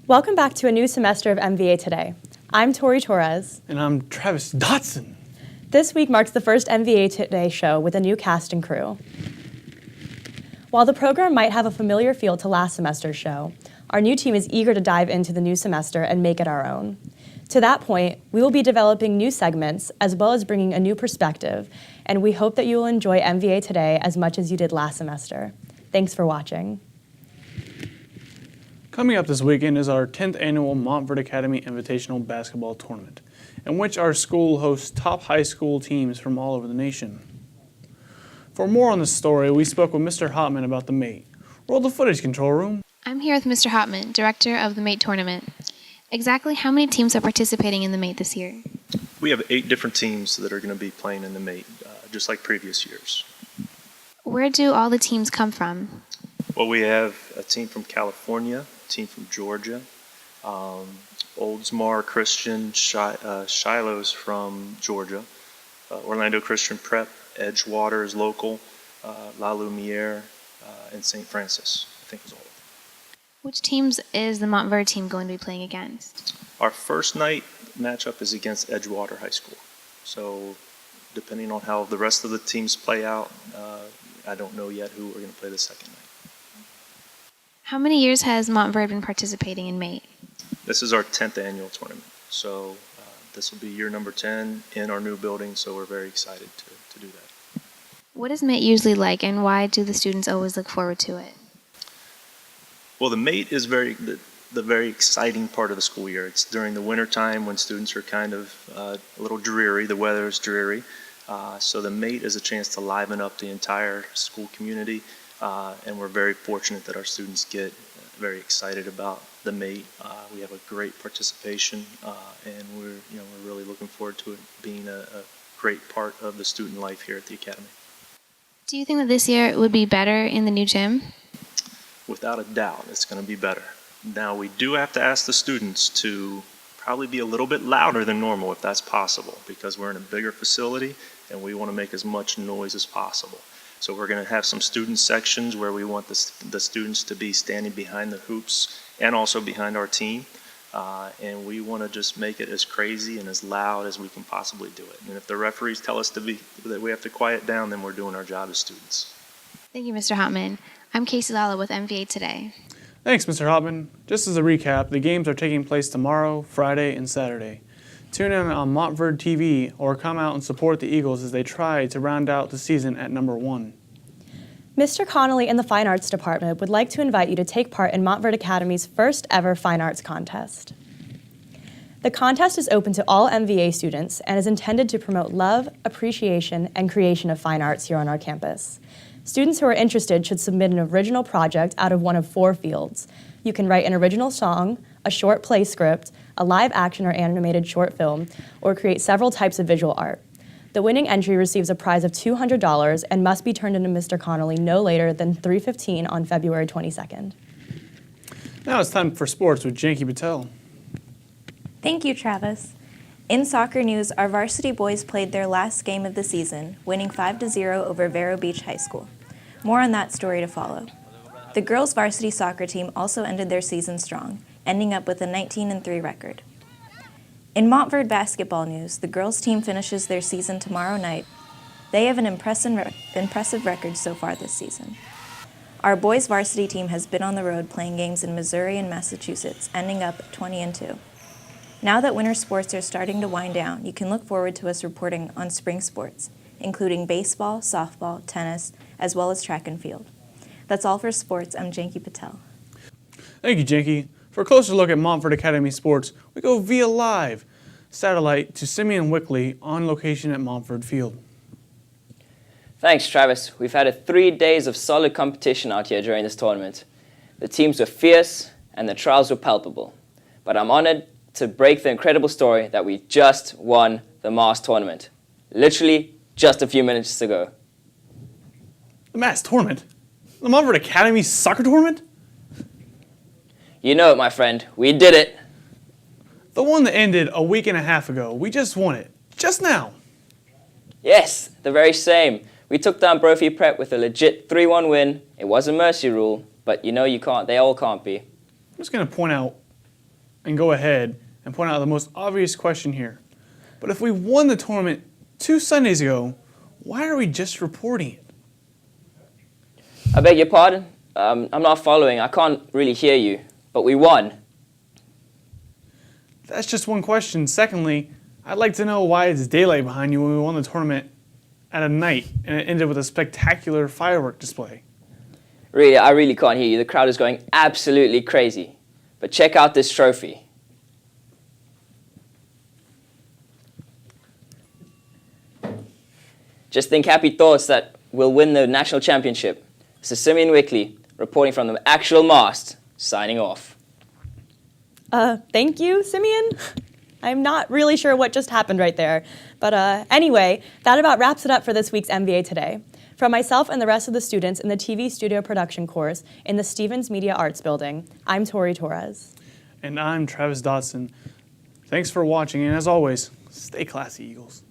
Welcome back to a new semester of MVA Today. I'm Tori Torres. And I'm Travis Dotson. This week marks the first MVA Today show with a new cast and crew. While the program might have a familiar feel to last semester's show, our new team is eager to dive into the new semester and make it our own. To that point, we will be developing new segments as well as bringing a new perspective, and we hope that you will enjoy MVA Today as much as you did last semester. Thanks for watching. Coming up this weekend is our 10th annual Montverde Academy Invitational Basketball Tournament, in which our school hosts top high school teams from all over the nation. For more on this story, we spoke with Mr. Hotman about the MATE. Roll the footage, control room. I'm here with Mr. Hotman, director of the MATE tournament. Exactly how many teams are participating in the MATE this year? We have 8 different teams that are going to be playing in the MATE, just like previous years. Where do all the teams come from? Well, we have a team from California, a team from Georgia, Oldsmar Christian, Shiloh's from Georgia, Orlando Christian Prep, Edgewater is local, La Lumiere, and St. Francis, I think is all of them. Which teams is the Montverde team going to be playing against? Our first night matchup is against Edgewater High School. So depending on how the rest of the teams play out, I don't know yet who we're going to play the second night. How many years has Montverde been participating in MATE? This is our 10th annual tournament. So this will be year number 10 in our new building, so we're very excited to do that. What is MATE usually like, and why do the students always look forward to it? Well, the MATE is the very exciting part of the school year. It's during the winter time when students are kind of a little dreary. The weather is dreary. So the MATE is a chance to liven up the entire school community. And we're very fortunate that our students get very excited about the MATE. We have a great participation, and we're really looking forward to it being a great part of the student life here at the Academy. Do you think that this year it would be better in the new gym? Without a doubt, it's going to be better. Now, we do have to ask the students to probably be a little bit louder than normal if that's possible, because we're in a bigger facility and we want to make as much noise as possible. So we're going to have some student sections where we want the students to be standing behind the hoops and also behind our team. And we want to just make it as crazy and as loud as we can possibly do it. And if the referees tell us that we have to quiet down, then we're doing our job as students. Thank you, Mr. Hotman. I'm Casey Lala with MVA Today. Thanks, Mr. Hotman. Just as a recap, the games are taking place tomorrow, Friday, and Saturday. Tune in on Montverde TV or come out and support the Eagles as they try to round out the season at number 1. Mr. Connolly in the Fine Arts Department would like to invite you to take part in Montverde Academy's first ever Fine Arts Contest. The contest is open to all MVA students and is intended to promote love, appreciation, and creation of fine arts here on our campus. Students who are interested should submit an original project out of one of 4 fields. You can write an original song, a short play script, a live action or animated short film, or create several types of visual art. The winning entry receives a prize of $200 and must be turned into Mr. Connolly no later than 3:15 on February 22nd. Now it's time for sports with Janky Patel. Thank you, Travis. In soccer news, our varsity boys played their last game of the season, winning 5-0 over Vero Beach High School. More on that story to follow. The girls' varsity soccer team also ended their season strong, ending up with a 19-3 record. In Montverde basketball news, the girls' team finishes their season tomorrow night. They have an impressive record so far this season. Our boys' varsity team has been on the road playing games in Missouri and Massachusetts, ending up 20-2. Now that winter sports are starting to wind down, you can look forward to us reporting on spring sports, including baseball, softball, tennis, as well as track and field. That's all for sports. I'm Janky Patel. Thank you, Janky. For a closer look at Montverde Academy sports, we go via live satellite to Simeon Wickley on location at Montverde Field. Thanks, Travis. We've had 3 days of solid competition out here during this tournament. The teams were fierce and the trials were palpable. But I'm honored to break the incredible story that we just won the Masters tournament. Literally just a few minutes ago. The Masters tournament? The Montverde Academy soccer tournament? You know it, my friend. We did it. The one that ended a week and a half ago. We just won it. Just now. Yes, the very same. We took down Brophy Prep with a legit 3-1 win. It was a mercy rule, but you know you can't. They all can't be. I'm just going to point out and go ahead and point out the most obvious question here. But if we won the tournament 2 Sundays ago, why are we just reporting it? I beg your pardon? I'm not following. I can't really hear you. But we won. That's just one question. Secondly, I'd like to know why it's daylight behind you when we won the tournament at a night and it ended with a spectacular firework display. Really, I really can't hear you. The crowd is going absolutely crazy. But check out this trophy. Just think happy thoughts that we'll win the national championship. This is Simeon Wickley, reporting from the actual mast, signing off. Thank you, Simeon. I'm not really sure what just happened right there. But anyway, that about wraps it up for this week's MVA Today. From myself and the rest of the students in the TV studio production course in the Stevens Media Arts Building, I'm Tori Torres. And I'm Travis Dodson. Thanks for watching, and as always, stay classy, Eagles.